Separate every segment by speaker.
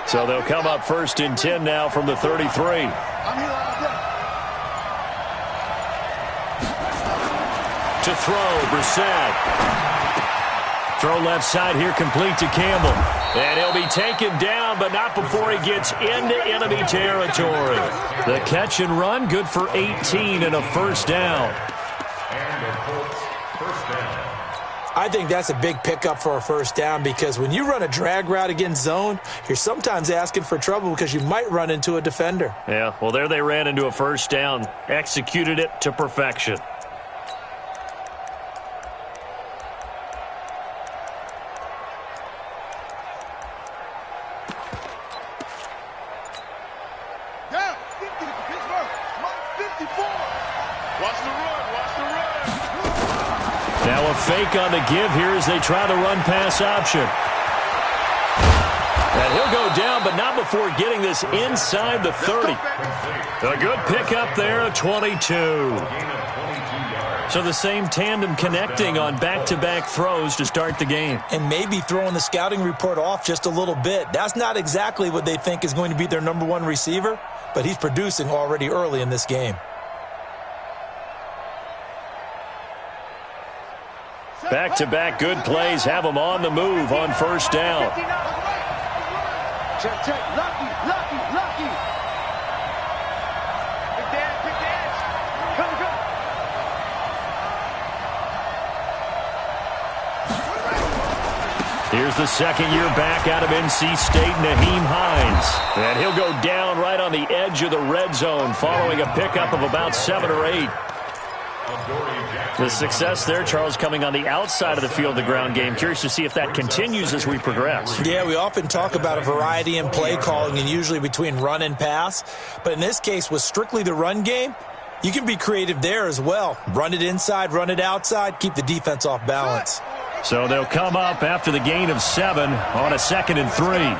Speaker 1: So they'll come up 1st and 10 now from the 33. To throw, Brissett. Throw left side here, complete to Campbell. And he'll be taken down, but not before he gets into enemy territory. The catch and run, good for 18 and a first down.
Speaker 2: I think that's a big pickup for a first down because when you run a drag route against zone, you're sometimes asking for trouble because you might run into a defender.
Speaker 1: Yeah, well, there they ran into a first down, executed it to perfection. Now a fake on the give here as they try the run-pass option. And he'll go down, but not before getting this inside the 30. A good pickup there, a 22. So the same tandem connecting on back-to-back throws to start the game.
Speaker 2: And maybe throwing the scouting report off just a little bit. That's not exactly what they think is going to be their number one receiver, but he's producing already early in this game.
Speaker 1: Back-to-back good plays have them on the move on first down.
Speaker 3: Check, check, lucky. Big dance. Come.
Speaker 1: Here's the second year back out of NC State, Naheem Hines. And he'll go down right on the edge of the red zone following a pickup of about 7 or 8. The success there, Charles, coming on the outside of the field, the ground game. Curious to see if that continues as we progress.
Speaker 2: Yeah, we often talk about a variety in play calling and usually between run and pass. But in this case, with strictly the run game, you can be creative there as well. Run it inside, run it outside, keep the defense off balance.
Speaker 1: So they'll come up after the gain of 7 on a 2nd and 3.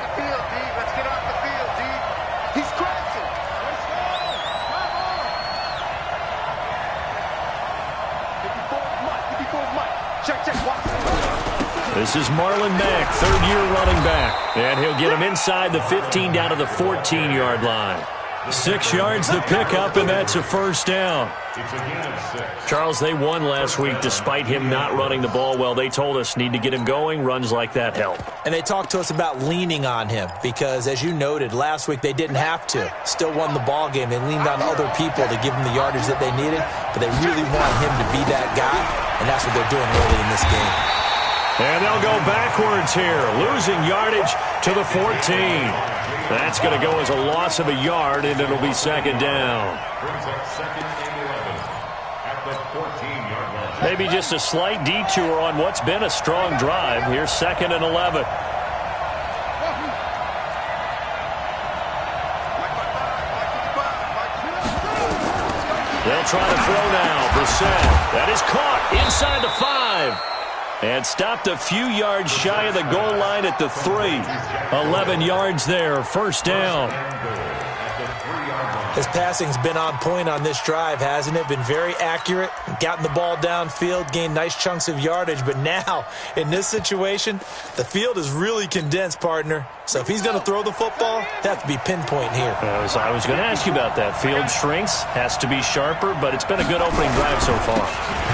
Speaker 1: This is Marlon Mack, third-year running back. And he'll get him inside the 15 down to the 14-yard line. 6 yards the pickup, and that's a first down. Charles, they won last week despite him not running the ball well. They told us need to get him going. Runs like that help.
Speaker 2: And they talked to us about leaning on him because, as you noted, last week they didn't have to. Still won the ball game. They leaned on other people to give him the yardage that they needed, but they really want him to be that guy, and that's what they're doing early in this game.
Speaker 1: And they'll go backwards here, losing yardage to the 14. That's going to go as a loss of a yard, and it'll be second down. Maybe just a slight detour on what's been a strong drive. Here's 2nd and 11. They'll try to throw now. Brissett. That is caught inside the 5. And stopped a few yards shy of the goal line at the 3. 11 yards there, first down.
Speaker 2: His passing's been on point on this drive, hasn't it? Been very accurate, gotten the ball downfield, gained nice chunks of yardage. But now, in this situation, the field is really condensed, partner. So if he's going to throw the football, that has to be pinpoint here.
Speaker 1: I was going to ask you about that. Field shrinks, has to be sharper, but it's been a good opening drive so far.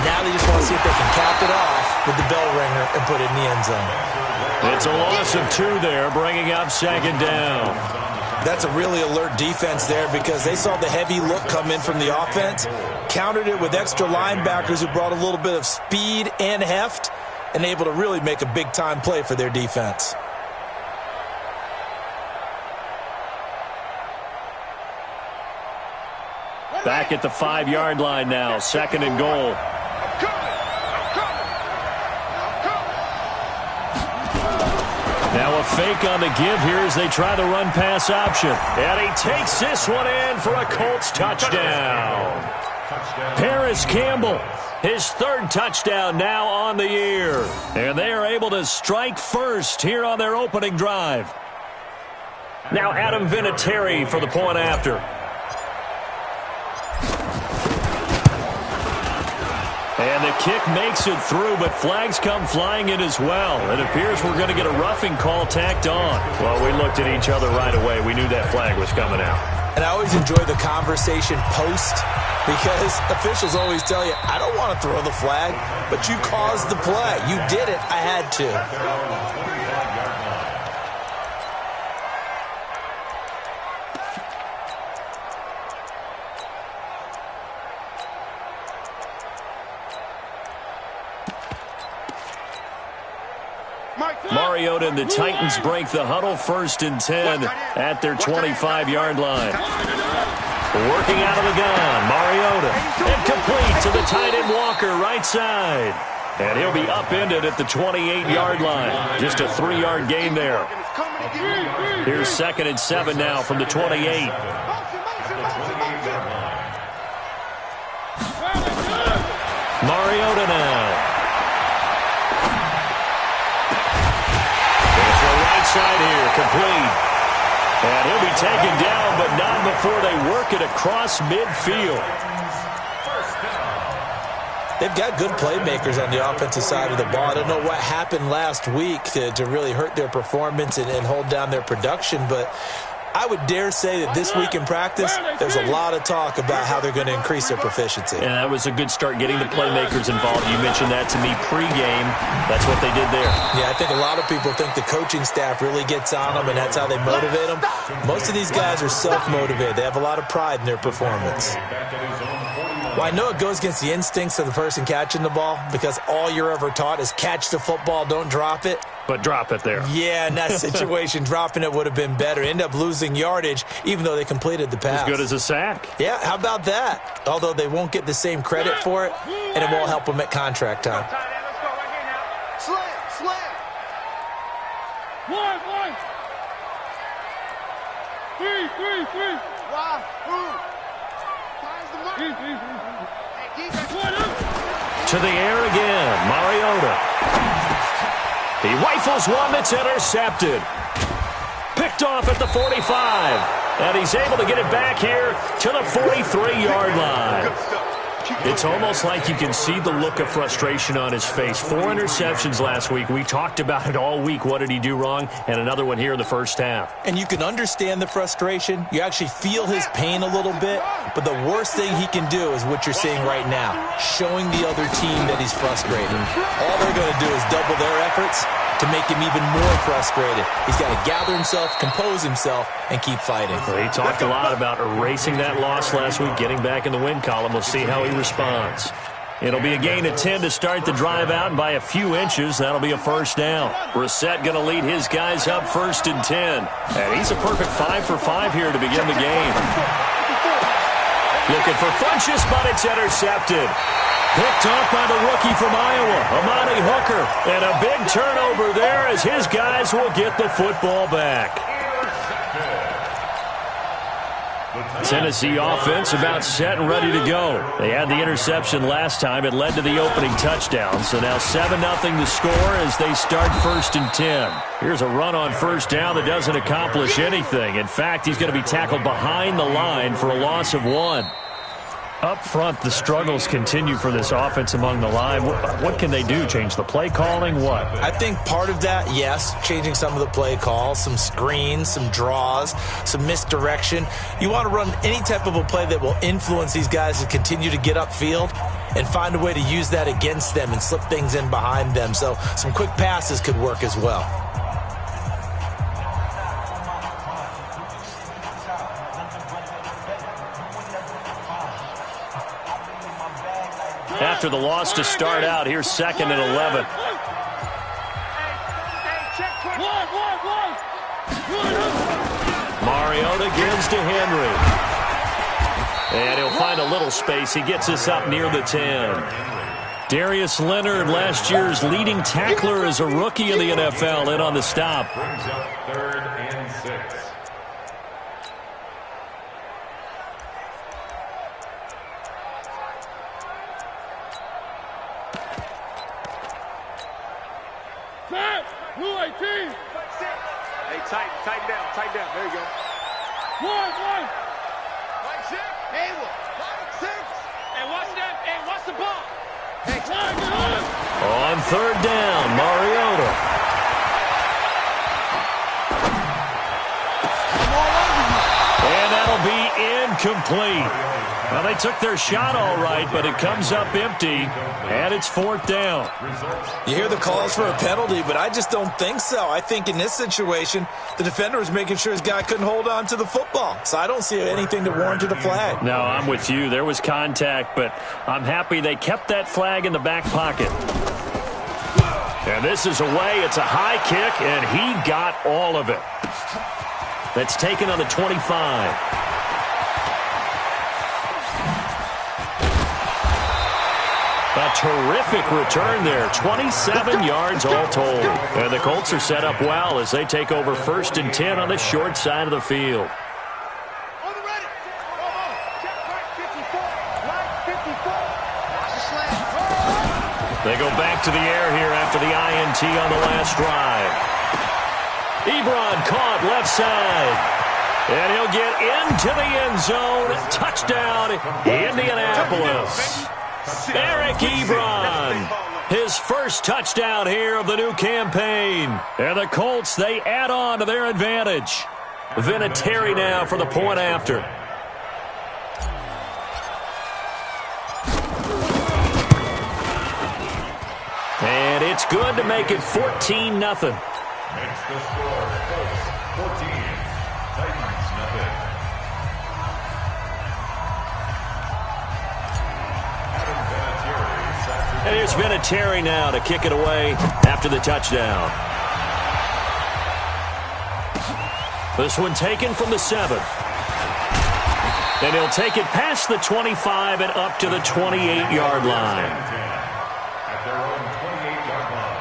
Speaker 2: Now they just want to see if they can cap it off with the bell ringer and put it in the end zone.
Speaker 1: It's a loss of 2 there, bringing up second down.
Speaker 2: That's a really alert defense there because they saw the heavy look come in from the offense, countered it with extra linebackers who brought a little bit of speed and heft, and able to really make a big-time play for their defense.
Speaker 1: Back at the 5-yard line now, 2nd and goal. Now a fake on the give here as they try the run-pass option. And he takes this one in for a Colts touchdown. Paris Campbell, his 3rd touchdown now on the year. And they are able to strike first here on their opening drive. Now Adam Vinatieri for the point after. And the kick makes it through, but flags come flying in as well. It appears we're going to get a roughing call tacked on. Well, we looked at each other right away. We knew that flag was coming out.
Speaker 2: And I always enjoy the conversation post because officials always tell you, I don't want to throw the flag, but you caused the play. You did it. I had to.
Speaker 1: Mariota and the Titans break the huddle, 1st and 10 at their 25-yard line. Working out of the gun, Mariota. And complete to the tight end Walker, right side. And he'll be upended at the 28-yard line. Just a 3-yard gain there. Here's 2nd and 7 now from the 28. Mariota now. Side here, complete. And he'll be taken down, but not before they work it across midfield.
Speaker 2: They've got good playmakers on the offensive side of the ball. I don't know what happened last week to really hurt their performance and hold down their production, but I would dare say that this week in practice, there's a lot of talk about how they're going to increase their proficiency.
Speaker 1: And that was a good start getting the playmakers involved. You mentioned that to me pregame. That's what they did there.
Speaker 2: Yeah, I think a lot of people think the coaching staff really gets on them, and that's how they motivate them. Most of these guys are self-motivated. They have a lot of pride in their performance. Well, I know it goes against the instincts of the person catching the ball because all you're ever taught is catch the football, don't drop it.
Speaker 1: But drop it there.
Speaker 2: Yeah, in that situation, dropping it would have been better. End up losing yardage, even though they completed the pass.
Speaker 1: As good as a sack.
Speaker 2: Yeah, how about that? Although they won't get the same credit for it, and it won't help them at contract time.
Speaker 3: Let's go right here now. Slam. One. 3. Wow. Time's the mark.
Speaker 1: To the air again, Mariota. He rifles one that's intercepted. Picked off at the 45. And he's able to get it back here to the 43-yard line. It's almost like you can see the look of frustration on his face. 4 interceptions last week. We talked about it all week. What did he do wrong? And another one here in the first half.
Speaker 2: And you can understand the frustration. You actually feel his pain a little bit. But the worst thing he can do is what you're seeing right now, showing the other team that he's frustrated. All they're going to do is double their efforts to make him even more frustrated. He's got to gather himself, compose himself, and keep fighting.
Speaker 1: Well, he talked a lot about erasing that loss last week, getting back in the win column. We'll see how he responds. It'll be a gain of 10 to start the drive out, and by a few inches, that'll be a first down. Brissett going to lead his guys up 1st and 10. And he's a perfect 5 for 5 here to begin the game. Looking for Funchess, but it's intercepted. Picked off by the rookie from Iowa, Amani Hooker. And a big turnover there as his guys will get the football back. Tennessee offense about set and ready to go. They had the interception last time. It led to the opening touchdown. So now 7-0 the score as they start 1st and 10. Here's a run on first down that doesn't accomplish anything. In fact, he's going to be tackled behind the line for a loss of 1. Up front, the struggles continue for this offense among the line. What can they do? Change the play calling? What?
Speaker 2: I think part of that, yes, changing some of the play calls, some screens, some draws, some misdirection. You want to run any type of a play that will influence these guys to continue to get upfield and find a way to use that against them and slip things in behind them. So some quick passes could work as well.
Speaker 1: After the loss to start out, here's 2nd and 11. Mariota gives to Henry. And he'll find a little space. He gets us up near the 10. Darius Leonard, last year's leading tackler as a rookie in the NFL, in on the stop.
Speaker 4: Brings up 3rd and 6.
Speaker 3: Hey, tighten down. There you go. One. Like 6. Hey, watch that. Hey, watch the ball.
Speaker 1: On third down, Mariota. And that'll be incomplete. Well, they took their shot all right, but it comes up empty, and it's fourth down.
Speaker 2: You hear the calls for a penalty, but I just don't think so. I think in this situation, the defender was making sure his guy couldn't hold on to the football. So I don't see anything that warranted a flag.
Speaker 1: No, I'm with you. There was contact, but I'm happy they kept that flag in the back pocket. And this is away. It's a high kick, and he got all of it. That's taken on the 25. A terrific return there, 27 yards all told. And the Colts are set up well as they take over 1st and 10 on the short side of the field. They go back to the air here after the INT on the last drive. Ebron caught left side. And he'll get into the end zone. Touchdown, Indianapolis. Eric Ebron, his first touchdown here of the new campaign. And the Colts, they add on to their advantage. Vinatieri now for the point after. And it's good to make it 14-0.
Speaker 4: Makes the score Colts 14, Titans nothing.
Speaker 1: And here's Vinatieri now to kick it away after the touchdown. This one taken from the 7. And he'll take it past the 25 and up to the 28-yard line.
Speaker 4: At their own 28-yard line.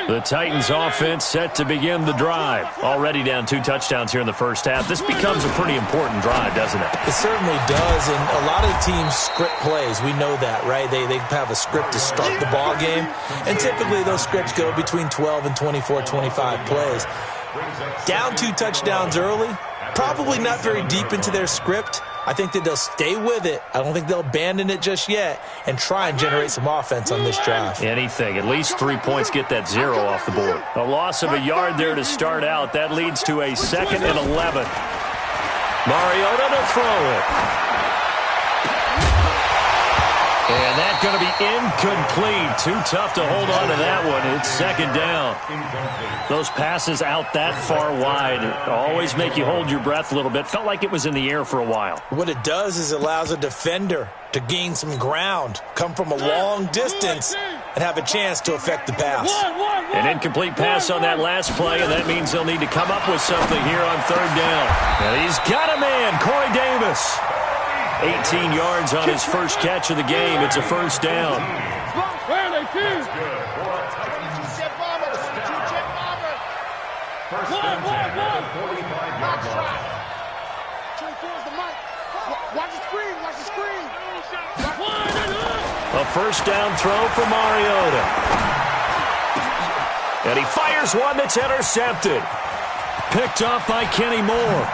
Speaker 1: The Titans offense set to begin the drive. Already down 2 touchdowns here in the first half. This becomes a pretty important drive, doesn't it?
Speaker 2: It certainly does, and a lot of teams script plays. We know that, right? They have a script to start the ball game, and typically those scripts go between 12 and 24, 25 plays. Down 2 touchdowns early, probably not very deep into their script. I think that they'll stay with it. I don't think they'll abandon it just yet and try and generate some offense on this drive.
Speaker 1: Anything. At least 3 points get that 0 off the board. A loss of a yard there to start out. That leads to a 2nd and 11. Mariota to throw it. And that's going to be incomplete. Too tough to hold on to that one. It's 2nd down. Those passes out that far wide always make you hold your breath a little bit. Felt like it was in the air for a while.
Speaker 2: What it does is it allows a defender to gain some ground, come from a long distance, and have a chance to affect the pass.
Speaker 1: An incomplete pass on that last play, and that means they'll need to come up with something here on 3rd down. And he's got a man, Corey Davis. 18 yards on his first catch of the game. It's a 1st down.
Speaker 4: First and 10 at the 45-yard line.
Speaker 3: Watch the screen, watch the screen.
Speaker 1: A 1st down throw for Mariota. And he fires one that's intercepted. Picked off by Kenny Moore.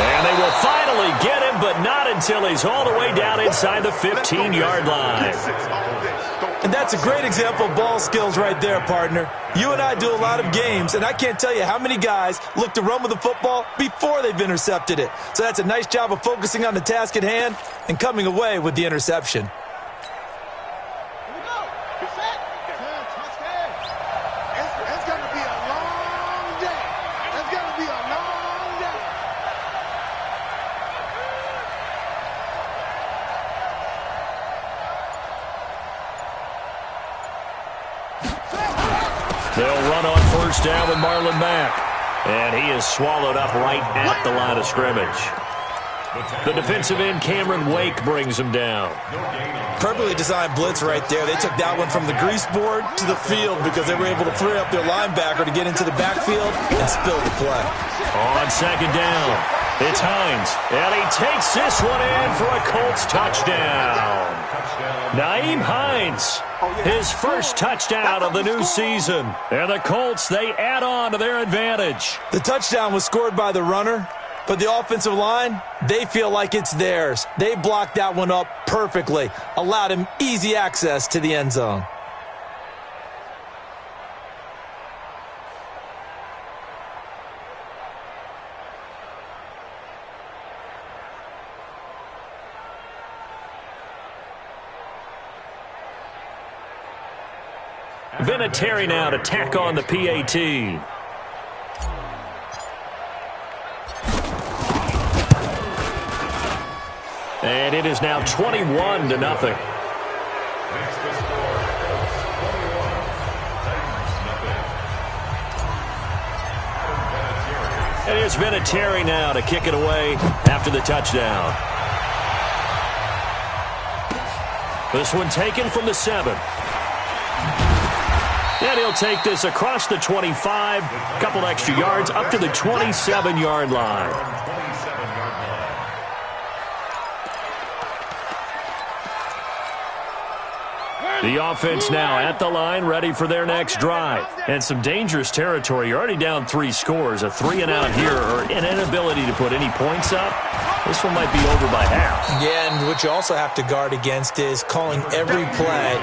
Speaker 1: And they will finally get him, but not until he's all the way down inside the 15-yard line.
Speaker 2: And that's a great example of ball skills right there, partner. You and I do a lot of games, and I can't tell you how many guys look to run with the football before they've intercepted it. So that's a nice job of focusing on the task at hand and coming away with the interception.
Speaker 1: They'll run on 1st down with Marlon Mack. And he is swallowed up right at the line of scrimmage. The defensive end, Cameron Wake, brings him down.
Speaker 2: Perfectly designed blitz right there. They took that one from the grease board to the field because they were able to free up their linebacker to get into the backfield and spill the play.
Speaker 1: On 2nd down. It's Hines, and he takes this one in for a Colts touchdown. Nyheim Hines, his first touchdown of the new season. And the Colts, they add on to their advantage.
Speaker 2: The touchdown was scored by the runner, but the offensive line, they feel like it's theirs. They blocked that one up perfectly, allowed him easy access to the end zone.
Speaker 1: Vinatieri now to tack on the PAT. And it is now 21-0. And here's Vinatieri now to kick it away after the touchdown. This one taken from the 7. And he'll take this across the 25, a couple extra yards, up to the 27-yard line. The offense now at the line, ready for their next drive. And some dangerous territory. You're already down 3 scores. A 3-and-out here, or an inability to put any points up. This one might be over by half.
Speaker 2: Yeah, and what you also have to guard against is calling every play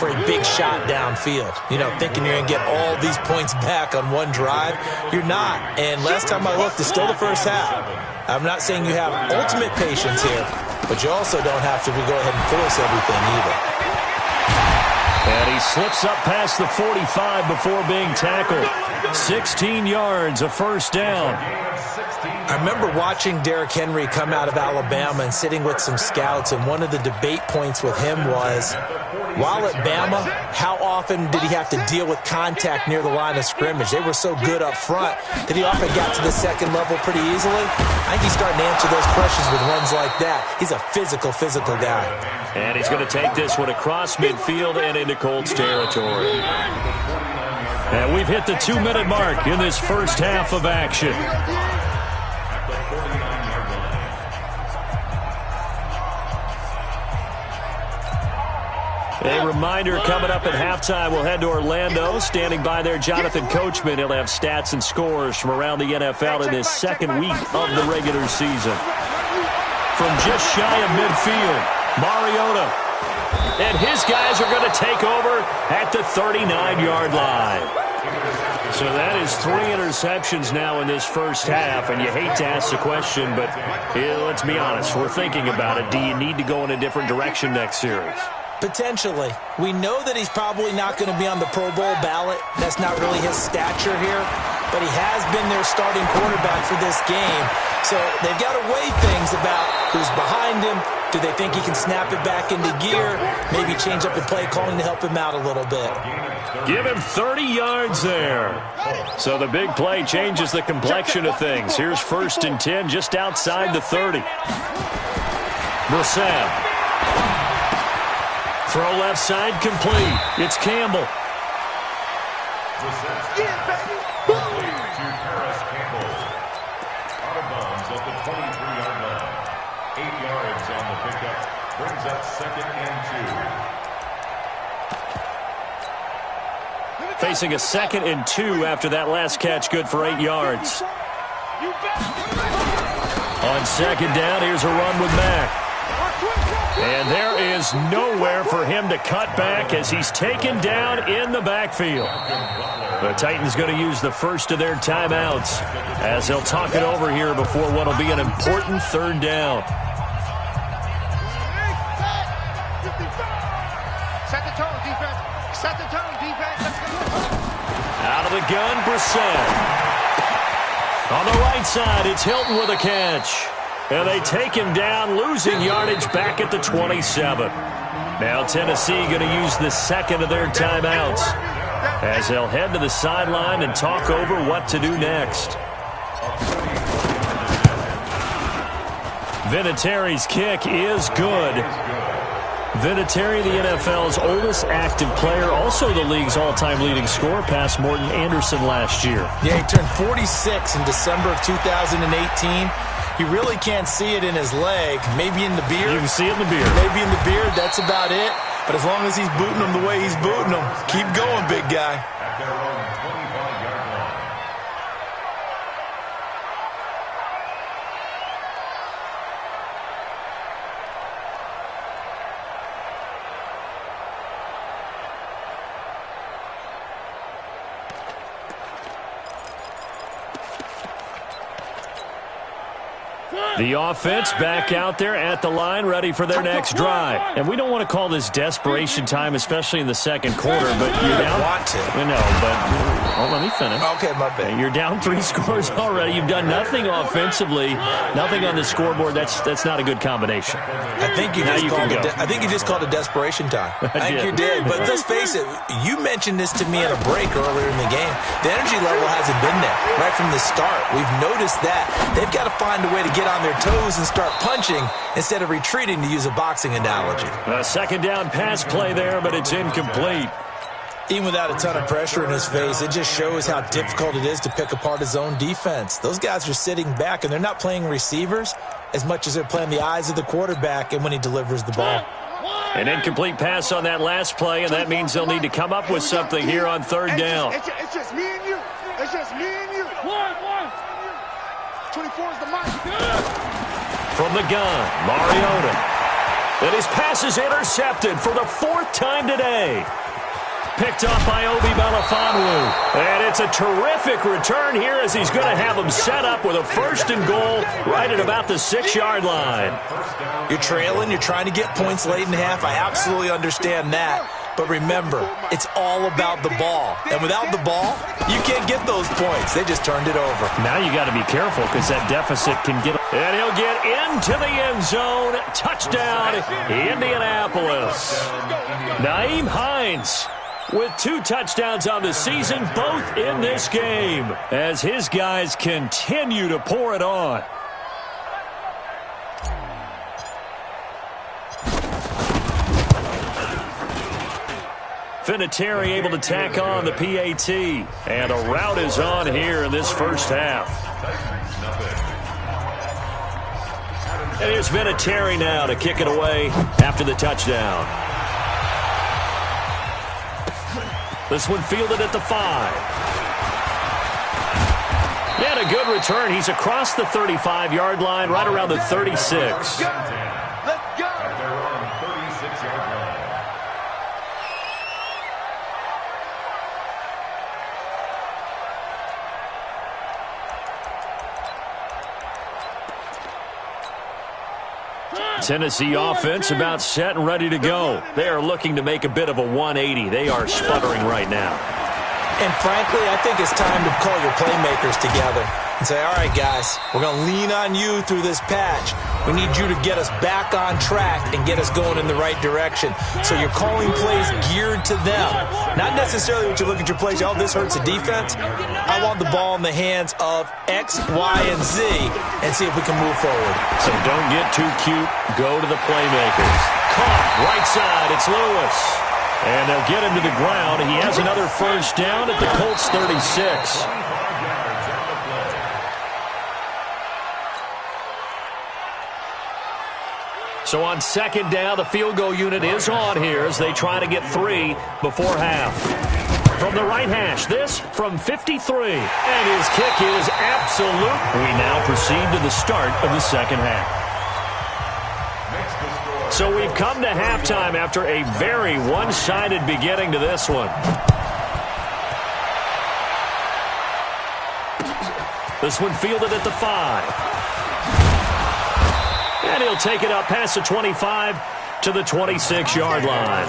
Speaker 2: for a big shot downfield. You know, thinking you're going to get all these points back on one drive. You're not. And last time I looked, it's still the first half. I'm not saying you have ultimate patience here, but you also don't have to go ahead and force everything either.
Speaker 1: And he slips up past the 45 before being tackled. 16 yards, a first down.
Speaker 2: I remember watching Derrick Henry come out of Alabama and sitting with some scouts, and one of the debate points with him was, while at Bama, how often did he have to deal with contact near the line of scrimmage? They were so good up front that he often got to the second level pretty easily. I think he's starting to answer those questions with runs like that. He's a physical guy.
Speaker 1: And he's going to take this one across midfield and into Colts territory. And we've hit the 2-minute mark in this first half of action. A reminder coming up at halftime, we'll head to Orlando. Standing by there, Jonathan Coachman. He'll have stats and scores from around the NFL in this second week of the regular season. From just shy of midfield, Mariota. And his guys are going to take over at the 39-yard line. So that is 3 interceptions now in this first half, and you hate to ask the question, but let's be honest, we're thinking about it. Do you need to go in a different direction next series?
Speaker 2: Potentially. We know that he's probably not going to be on the Pro Bowl ballot. That's not really his stature here. But he has been their starting quarterback for this game. So they've got to weigh things about who's behind him. Do they think he can snap it back into gear? Maybe change up the play calling to help him out a little bit.
Speaker 1: Give him 30 yards there. So the big play changes the complexion of things. Here's 1st and 10 just outside the 30. Brissett. Throw left side complete. It's Campbell.
Speaker 4: Out of bounds at the 23-yard line. 8 yards on the pickup. Brings up 2nd and 2.
Speaker 1: Facing a 2nd and 2 after that last catch, good for 8 yards. On 2nd down, here's a run with Mack. And there is nowhere for him to cut back as he's taken down in the backfield. The Titans going to use the first of their timeouts as they'll talk it over here before what will be an important 3rd down.
Speaker 3: Set the tone, defense. Set the tone, defense.
Speaker 1: Out of the gun, Brissett. On the right side, it's Hilton with a catch. And they take him down, losing yardage back at the 27. Now Tennessee going to use the 2nd of their timeouts as they'll head to the sideline and talk over what to do next. Vinatieri's kick is good. Vinatieri, the NFL's oldest active player, also the league's all-time leading scorer, past Morton Anderson last year.
Speaker 2: Yeah, he turned 46 in December of 2018. You really can't see it in his leg. Maybe in the beard.
Speaker 1: You can see it in the beard.
Speaker 2: Maybe in the beard. That's about it. But as long as he's booting him the way he's booting him, keep going, big guy.
Speaker 4: At their own 25-yard line.
Speaker 1: The offense back out there at the line, ready for their next drive. And we don't want to call this desperation time, especially in the second quarter, but you're down.
Speaker 2: Want to.
Speaker 1: I know, but let me finish.
Speaker 2: Okay, my bad.
Speaker 1: You're down 3 scores already. You've done nothing offensively, nothing on the scoreboard. That's not a good combination.
Speaker 2: I think you just called it desperation time. I think you did. But let's face it, you mentioned this to me in a break earlier in the game. The energy level hasn't been there right from the start. We've noticed that. They've got to find a way to get on their toes and start punching instead of retreating, to use a boxing analogy.
Speaker 1: A second down pass play there, but it's incomplete.
Speaker 2: Even without a ton of pressure in his face, it just shows how difficult it is to pick apart his own defense. Those guys are sitting back, and they're not playing receivers as much as they're playing the eyes of the quarterback and when he delivers the ball.
Speaker 1: An incomplete pass on that last play, and that means they'll need to come up with something here on third down.
Speaker 3: It's just me and you. It's just me and you. 24 is the mark.
Speaker 1: From the gun, Mariota. And his pass is intercepted for the 4th time today. Picked off by Obi Melifonwu. And it's a terrific return here as he's going to have him set up with a 1st and goal right at about the 6-yard line.
Speaker 2: You're trailing. You're trying to get points late in half. I absolutely understand that. But remember, it's all about the ball. And without the ball, you can't get those points. They just turned it over.
Speaker 1: Now you got to be careful because that deficit can get... And he'll get into the end zone. Touchdown, Indianapolis. Nyheim Hines with 2 touchdowns on the season, both in this game, as his guys continue to pour it on. Vinatieri able to tack on the PAT, and a rout is on here in this first half. And here's Vinatieri now to kick it away after the touchdown. This one fielded at the 5. Yeah, a good return. He's across the 35-yard line, right around the 36.
Speaker 3: Let's go.
Speaker 4: At their own 36-yard line.
Speaker 1: Tennessee offense about set and ready to go. They are looking to make a bit of a 180. They are sputtering right now.
Speaker 2: And frankly, I think it's time to call your playmakers together and say, all right, guys, we're going to lean on you through this patch. We need you to get us back on track and get us going in the right direction. So you're calling plays geared to them. Not necessarily what you look at your plays, oh, this hurts the defense. I want the ball in the hands of X, Y, and Z and see if we can move forward.
Speaker 1: So don't get too cute. Go to the playmakers. Caught right side. It's Lewis. And they'll get him to the ground. He has another first down at the Colts 36. So on second down, the field goal unit is on here as they try to get 3 before half. From the right hash, this from 53. And his kick is absolute. We now proceed to the start of the second half. So we've come to halftime after a very one-sided beginning to this one. This one fielded at the 5. And he'll take it up past the 25 to the 26-yard line.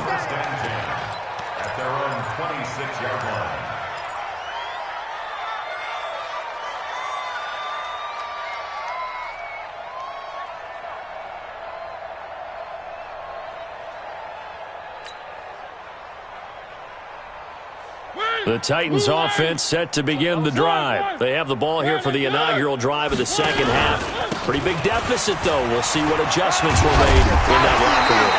Speaker 4: At their own 26-yard line.
Speaker 1: The Titans offense set to begin the drive. They have the ball here for the inaugural drive of the second half. Pretty big deficit, though. We'll see what adjustments were made in that locker room.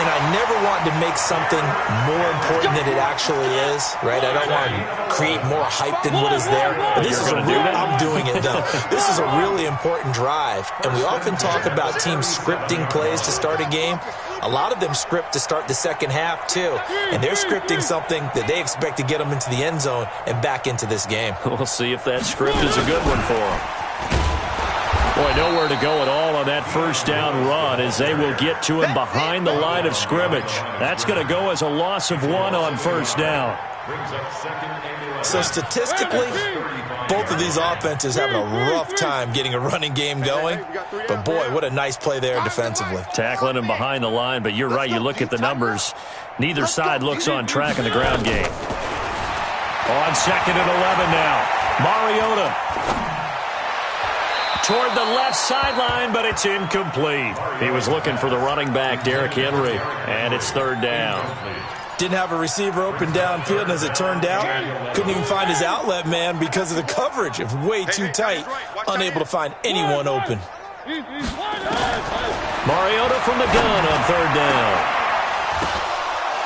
Speaker 2: And I never want to make something more important than it actually is, right? I don't want to create more hype than what is there. But this is I'm doing it, though. This is a really important drive. And we often talk about teams scripting plays to start a game. A lot of them script to start the second half, too. And they're scripting something that they expect to get them into the end zone and back into this game.
Speaker 1: We'll see if that script is a good one for them. Boy, nowhere to go at all on that first down run as they will get to him behind the line of scrimmage. That's going to go as a loss of 1 on first down.
Speaker 2: So statistically, both of these offenses having a rough time getting a running game going. But, boy, what a nice play there defensively.
Speaker 1: Tackling him behind the line, but you're right. You look at the numbers. Neither side looks on track in the ground game. On 2nd and 11 now. Mariota toward the left sideline, but it's incomplete. He was looking for the running back, Derrick Henry, and it's 3rd down.
Speaker 2: Didn't have a receiver open downfield, and as it turned out, couldn't even find his outlet man because of the coverage. It's way too tight, unable to find anyone open.
Speaker 1: Mariota from the gun on 3rd down.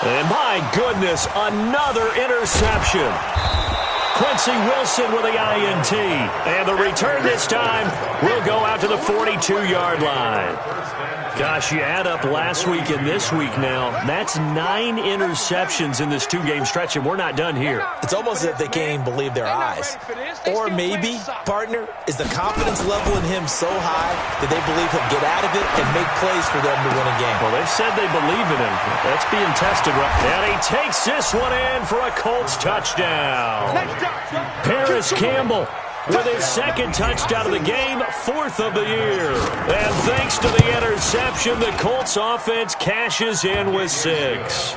Speaker 1: And my goodness, another interception. Quincy Wilson with the INT. And the return this time will go out to the 42-yard line. Gosh, you add up last week and this week now. That's 9 interceptions in this 2-game stretch, and we're not done here.
Speaker 2: It's almost as if they can't even believe their eyes. Or maybe, partner, is the confidence level in him so high that they believe he'll get out of it and make plays for them to win a game.
Speaker 1: Well, they've said they believe in him. That's being tested right now. And he takes this one in for a Colts touchdown. Paris Campbell with his 2nd touchdown of the game, 4th of the year. And thanks to the interception, the Colts offense cashes in with 6.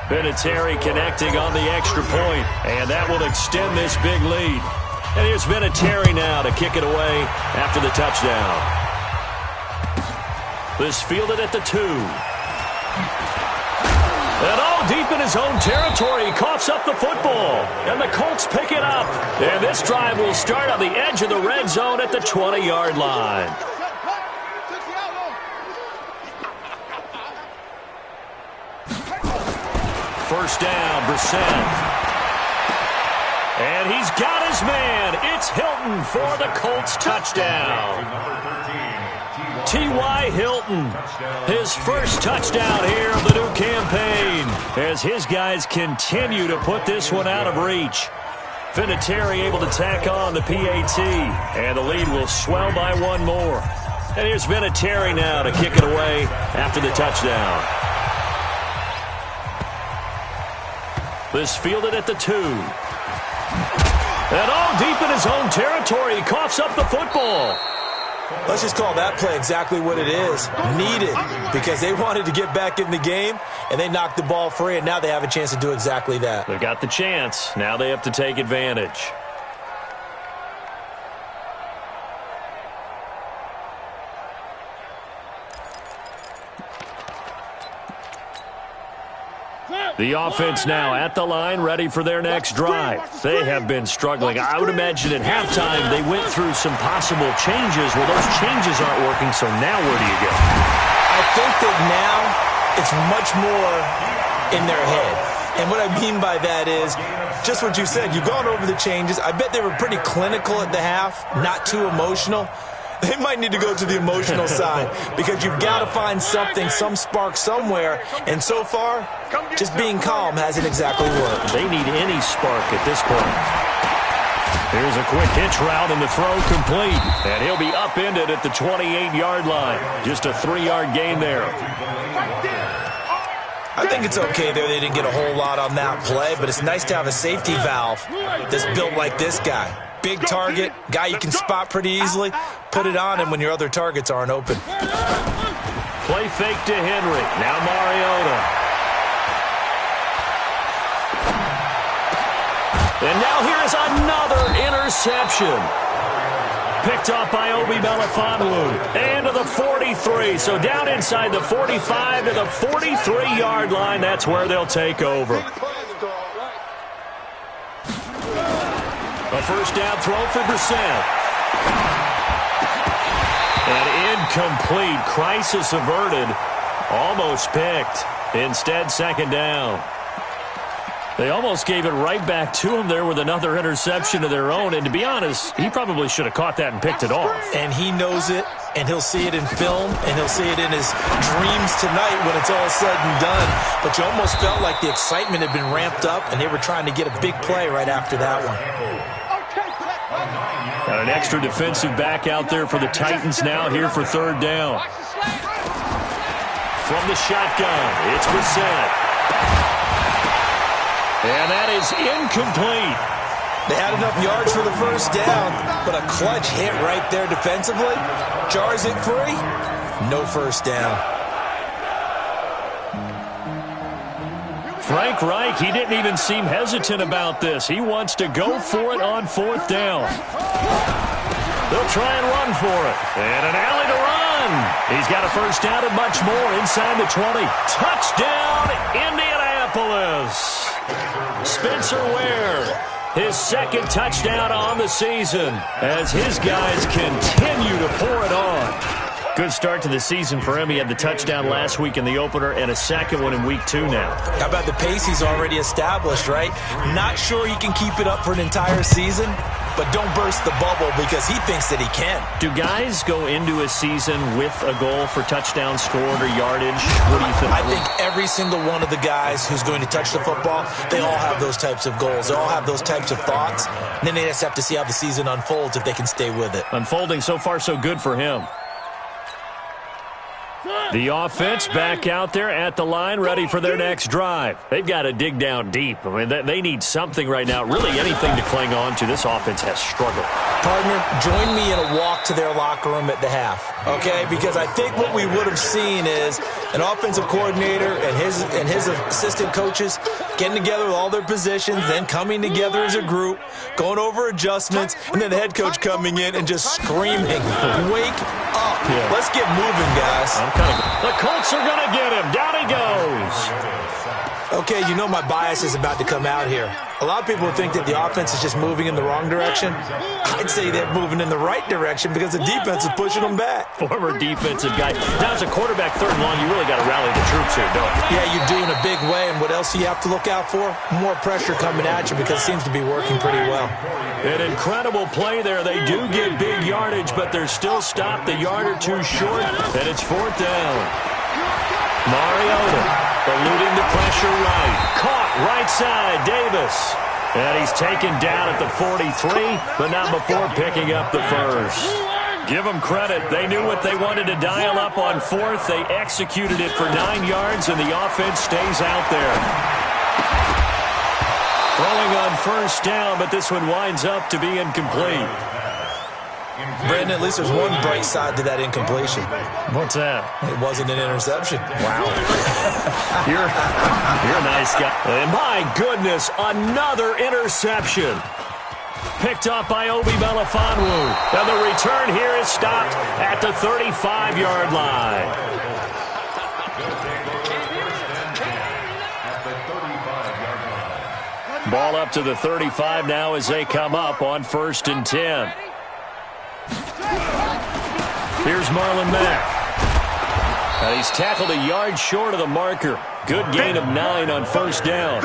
Speaker 1: Vinatieri connecting on the extra point, and that will extend this big lead. And here's Vinatieri now to kick it away after the touchdown. This fielded at the 2. And all deep in his own territory, he coughs up the football. And the Colts pick it up. And this drive will start on the edge of the red zone at the 20-yard line. First down, Brissett. And he's got his man. It's Hilton for the Colts touchdown. T.Y. Hilton, his first touchdown here of the new campaign as his guys continue to put this one out of reach. Vinatieri able to tack on the PAT, and the lead will swell by 1 more. And here's Vinatieri now to kick it away after the touchdown. This fielded at the 2. And all deep in his own territory, he coughs up the football.
Speaker 2: Let's just call that play exactly what it is. Needed, because they wanted to get back in the game, and they knocked the ball free, and now they have a chance to do exactly that.
Speaker 1: They got the chance. Now they have to take advantage. The offense now at the line, ready for their next drive. They have been struggling. I would imagine at halftime they went through some possible changes. Well, those changes aren't working, so now where do you go?
Speaker 2: I think that now it's much more in their head. And what I mean by that is just what you said. You've gone over the changes. I bet they were pretty clinical at the half, not too emotional. They might need to go to the emotional side because you've got to find something, some spark somewhere. And so far, just being calm hasn't exactly worked.
Speaker 1: They need any spark at this point. Here's a quick hitch route and the throw complete. And he'll be upended at the 28-yard line. Just a 3-yard gain there.
Speaker 2: I think it's okay there. They didn't get a whole lot on that play, but it's nice to have a safety valve that's built like this guy. Big target, guy you can spot pretty easily. Put it on him when your other targets aren't open.
Speaker 1: Play fake to Henry. Now Mariota. And now here's another interception. Picked off by Obi Melifonwu. And to the 43. So down inside the 45 to the 43-yard line. That's where they'll take over. A first down throw for Brissett. And incomplete. Crisis averted Almost picked. Instead, second down. They almost gave it right back to him there with another interception of their own. And to be honest, he probably should have caught that and picked it off.
Speaker 2: And he knows it, and he'll see it in film, and he'll see it in his dreams tonight when it's all said and done. But you almost felt like the excitement had been ramped up, and they were trying to get a big play right after that one.
Speaker 1: Got an extra defensive back out there for the Titans now here for third down. From the shotgun, it's Brissett. And that is incomplete.
Speaker 2: They had enough yards for the first down, but a clutch hit right there defensively. Jars it free. No first down.
Speaker 1: Frank Reich, he didn't even seem hesitant about this. He wants to go for it on fourth down. They'll try and run for it. And an alley to run. He's got a first down and much more inside the 20. Touchdown, Indianapolis. Spencer Ware, his second touchdown on the season as his guys continue to pour it on. Good start to the season for him. He had the touchdown last week in the opener and a second one in week 2 now.
Speaker 2: How about the pace he's already established, right? Not sure he can keep it up for an entire season, but don't burst the bubble because he thinks that he can.
Speaker 1: Do guys go into a season with a goal for touchdown scored or yardage? What do you think?
Speaker 2: I think every single one of the guys who's going to touch the football, they all have those types of goals. They all have those types of thoughts. And then they just have to see how the season unfolds if they can stay with it.
Speaker 1: Unfolding so far so good for him. The offense back out there at the line, ready for their next drive. They've got to dig down deep. I mean, they need something right now, really anything to cling on to. This offense has struggled.
Speaker 2: Partner, join me in a walk to their locker room at the half, okay? Because I think what we would have seen is an offensive coordinator and his assistant coaches getting together with all their positions, then coming together as a group, going over adjustments, and then the head coach coming in and just screaming, wake up. Yeah. Let's get moving, guys.
Speaker 1: The Colts are going to get him. Down he goes.
Speaker 2: Okay, you know my bias is about to come out here. A lot of people think that the offense is just moving in the wrong direction. I'd say they're moving in the right direction because the defense is pushing them back.
Speaker 1: Former defensive guy. Now, as a quarterback, third and long, you really got to rally the troops here, don't you?
Speaker 2: Yeah, you do in a big way. And what else do you have to look out for? More pressure coming at you because it seems to be working pretty well.
Speaker 1: An incredible play there. They do get big yardage, but they're still stopped a yard or two short, and it's fourth down. Mariota eluding the pressure right. Caught right side, Davis. And he's taken down at the 43, but not before picking up the first. Give them credit. They knew what they wanted to dial up on fourth. They executed it for 9 yards, and the offense stays out there. Throwing on first down, but this one winds up to be incomplete.
Speaker 2: Brandon, at least there's one bright side to that incompletion.
Speaker 1: What's that?
Speaker 2: It wasn't an interception.
Speaker 1: Wow. You're a nice guy. And my goodness, another interception. Picked up by Obi Melifonwu. And the return here is stopped at the 35-yard line. Ball up to the 35 now as they come up on 1st and 10. Here's Marlon Mack. And he's tackled a yard short of the marker. Good gain of 9 on first down.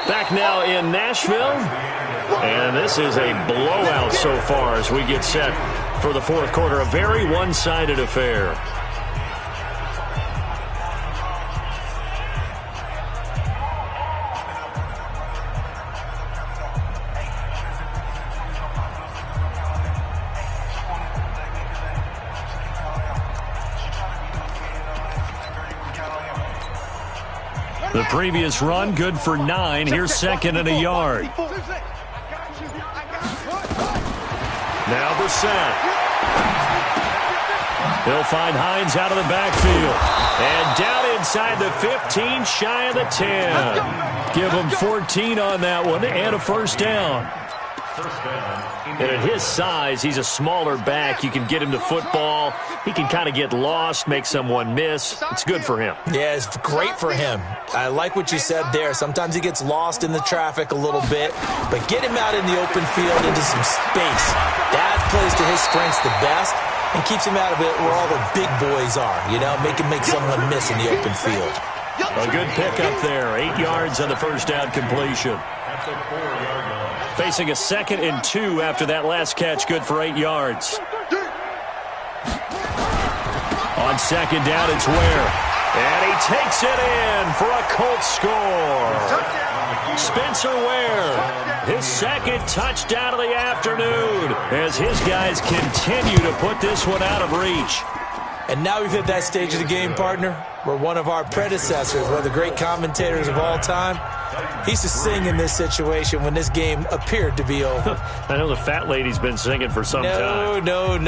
Speaker 1: Back now in Nashville. And this is a blowout so far as we get set for the fourth quarter. A very one-sided affair. The previous run, good for 9. Here's second and a yard. Now Brissett. He'll find Hines out of the backfield. And down inside the 15, shy of the 10. Give him 14 on that one and a first down. And at his size, he's a smaller back. You can get him to football. He can kind of get lost, make someone miss. It's good for him.
Speaker 2: Yeah, it's great for him. I like what you said there. Sometimes he gets lost in the traffic a little bit, but get him out in the open field into some space. That plays to his strengths the best and keeps him out of it where all the big boys are, make him make someone miss in the open field.
Speaker 1: A good pickup there. 8 yards on the first down completion. Facing a 2nd and 2 after that last catch, good for 8 yards. On 2nd down, it's Ware. And he takes it in for a Colts score. Spencer Ware, his 2nd touchdown of the afternoon as his guys continue to put this one out of reach.
Speaker 2: And now we've hit that stage of the game, partner, where one of our predecessors, one of the great commentators of all time, he used to sing in this situation when this game appeared to be over.
Speaker 1: I know the fat lady's been singing for some time.
Speaker 2: No,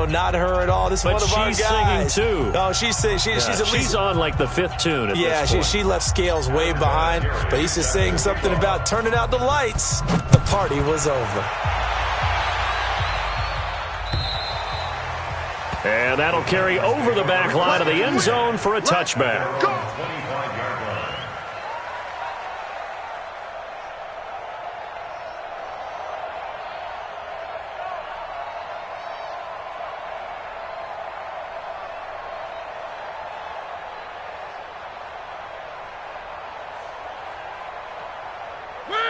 Speaker 2: not her at all. This is one of our guys.
Speaker 1: But she's singing, too.
Speaker 2: No, she's at least...
Speaker 1: She's on, like, the 5th tune at this point.
Speaker 2: She left Scales way behind, but he used to sing something about turning out the lights. The party was over.
Speaker 1: And that'll carry over the back line of the end zone for a touchback.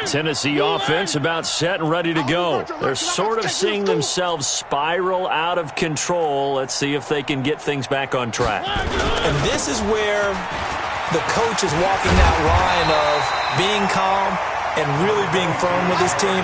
Speaker 1: Tennessee offense about set and ready to go. They're sort of seeing themselves spiral out of control. Let's see if they can get things back on track.
Speaker 2: And this is where the coach is walking that line of being calm and really being firm with his team.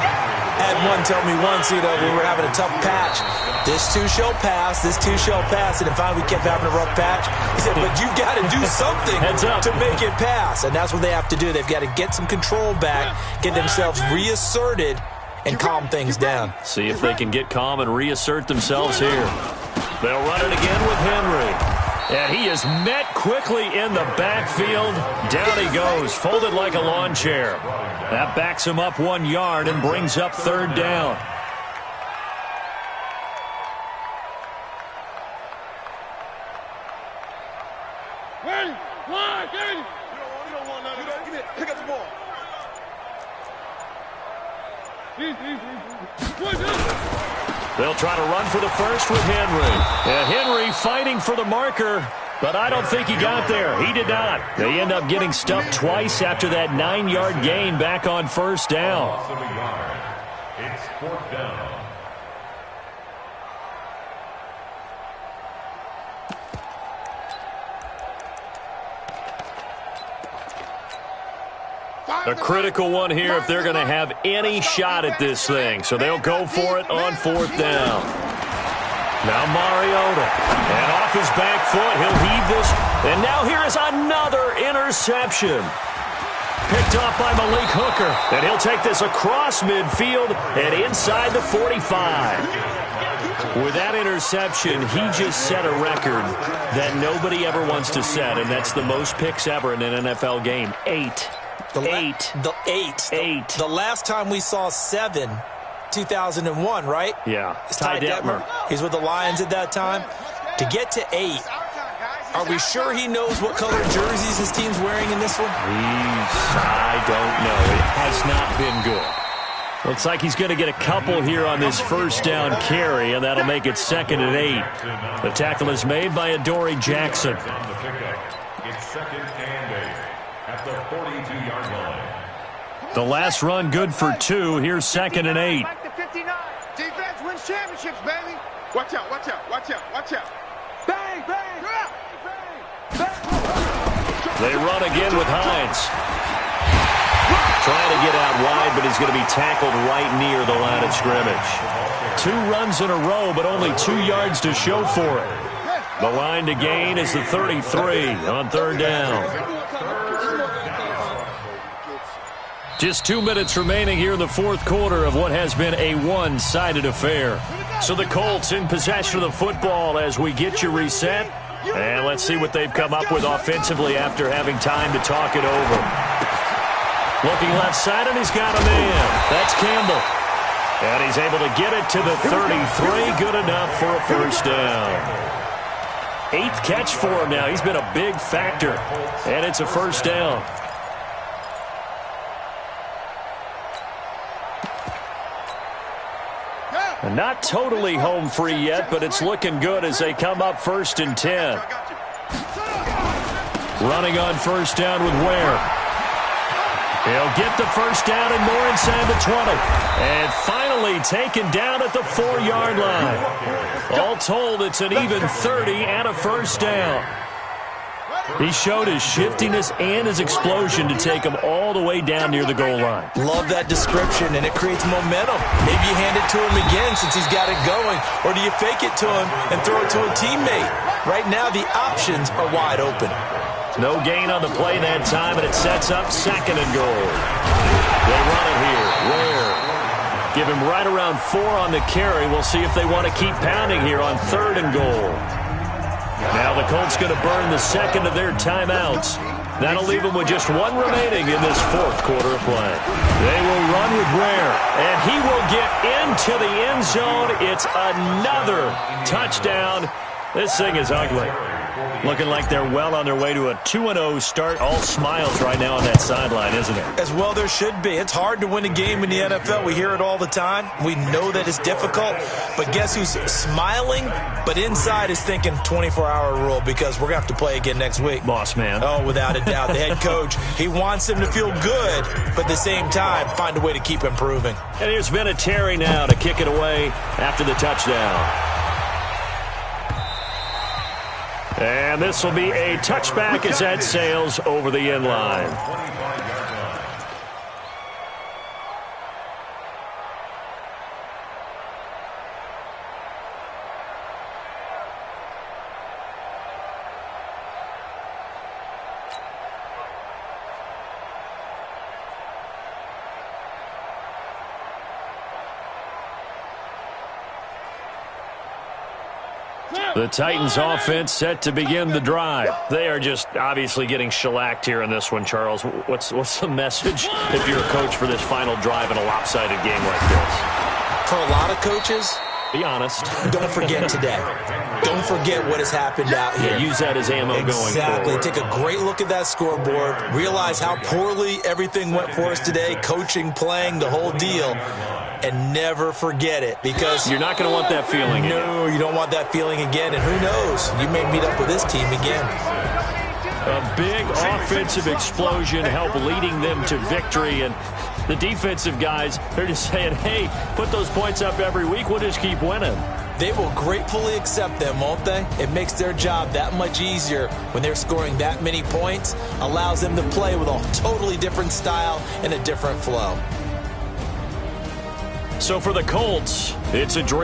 Speaker 2: I had one tell me once, we were having a tough patch. This too shall pass, this too shall pass. And then finally we kept having a rough patch. He said, but you've got to do something to make it pass. And that's what they have to do. They've got to get some control back, get themselves reasserted, and calm things down.
Speaker 1: See if they can get calm and reassert themselves here. They'll run it again with Henry. And he is met quickly in the backfield. Down he goes, folded like a lawn chair. That backs him up 1 yard and brings up 3rd down.
Speaker 3: Ready? One, ready. You don't want none of that. Give it. Pick up the ball.
Speaker 1: They'll try to run for the first with Henry. And Henry fighting for the marker, but I don't think he got there. He did not. They end up getting stuffed twice after that 9-yard gain back on 1st down.
Speaker 4: It's 4th down.
Speaker 1: A critical one here if they're going to have any shot at this thing. So they'll go for it on 4th down. Now Mariota. And off his back foot, he'll heave this. And now here is another interception. Picked off by Malik Hooker. And he'll take this across midfield and inside the 45. With that interception, he just set a record that nobody ever wants to set, and that's the most picks ever in an NFL game. 8.
Speaker 2: The last time we saw 7, 2001, right?
Speaker 1: Yeah.
Speaker 2: Ty Detmer. He's with the Lions at that time. To get to 8, are we sure he knows what color jerseys his team's wearing in this one?
Speaker 1: I don't know. It has not been good. Looks like he's going to get a couple here on this 1st down carry, and that'll make it 2nd and 8. The tackle is made by Adoree Jackson.
Speaker 4: It's 2nd and 8 at the 42-yard line.
Speaker 1: The last run good for 2. Here's 2nd and 8.
Speaker 3: Defense wins championships, baby. Watch out, watch out, watch out, watch out. Bang, bang, bang, bang.
Speaker 1: They run again with Hines. Trying to get out wide, but he's going to be tackled right near the line of scrimmage. 2 runs in a row, but only 2 yards to show for it. The line to gain is the 33 on 3rd down. Just 2 minutes remaining here in the 4th quarter of what has been a one-sided affair. So the Colts in possession of the football as we get you reset. And let's see what they've come up with offensively after having time to talk it over. Looking left side, and he's got a man. That's Campbell. And he's able to get it to the 33. Good enough for a first down. 8th catch for him now. He's been a big factor. And it's a first down. Not totally home free yet, but it's looking good as they come up 1st and 10. Running on first down with Ware. He'll get the first down and more inside the 20. And finally taken down at the 4-yard line. All told, it's an even 30 and a first down. He showed his shiftiness and his explosion to take him all the way down near the goal line.
Speaker 2: Love that description, and it creates momentum. Maybe you hand it to him again since he's got it going, or do you fake it to him and throw it to a teammate? Right now, the options are wide open.
Speaker 1: No gain on the play that time, and it sets up 2nd and goal. They run it here. Ware. Give him right around 4 on the carry. We'll see if they want to keep pounding here on 3rd and goal. Now the Colts going to burn the 2nd of their timeouts. That'll leave them with just 1 remaining in this 4th quarter of play. They will run with Ware, and he will get into the end zone. It's another touchdown. This thing is ugly. Looking like they're well on their way to a 2-0 start. All smiles right now on that sideline, isn't it?
Speaker 2: As well there should be. It's hard to win a game in the NFL. We hear it all the time. We know that it's difficult. But guess who's smiling, but inside is thinking 24-hour rule because we're going to have to play again next week.
Speaker 1: Boss man.
Speaker 2: Oh, without a doubt. The head coach, he wants him to feel good, but at the same time, find a way to keep improving.
Speaker 1: And here's Vinatieri now to kick it away after the touchdown. And this will be a touchback as that sails over the end line. The Titans offense set to begin the drive. They are just obviously getting shellacked here in this one, Charles. What's the message if you're a coach for this final drive in a lopsided game like this?
Speaker 2: For a lot of coaches,
Speaker 1: be honest.
Speaker 2: Don't forget today. Don't forget what has happened out here.
Speaker 1: Yeah, use that as ammo going forward.
Speaker 2: Exactly. Take a great look at that scoreboard. Realize how poorly everything went for us today. Coaching, playing, the whole deal. And never forget it because
Speaker 1: you're not going to want that feeling again.
Speaker 2: No, you don't want that feeling again. And who knows? You may meet up with this team again.
Speaker 1: A big offensive explosion helped leading them to victory. And the defensive guys, they're just saying, hey, put those points up every week. We'll just keep winning.
Speaker 2: They will gratefully accept them, won't they? It makes their job that much easier when they're scoring that many points. Allows them to play with a totally different style and a different flow.
Speaker 1: So for the Colts, it's a dream.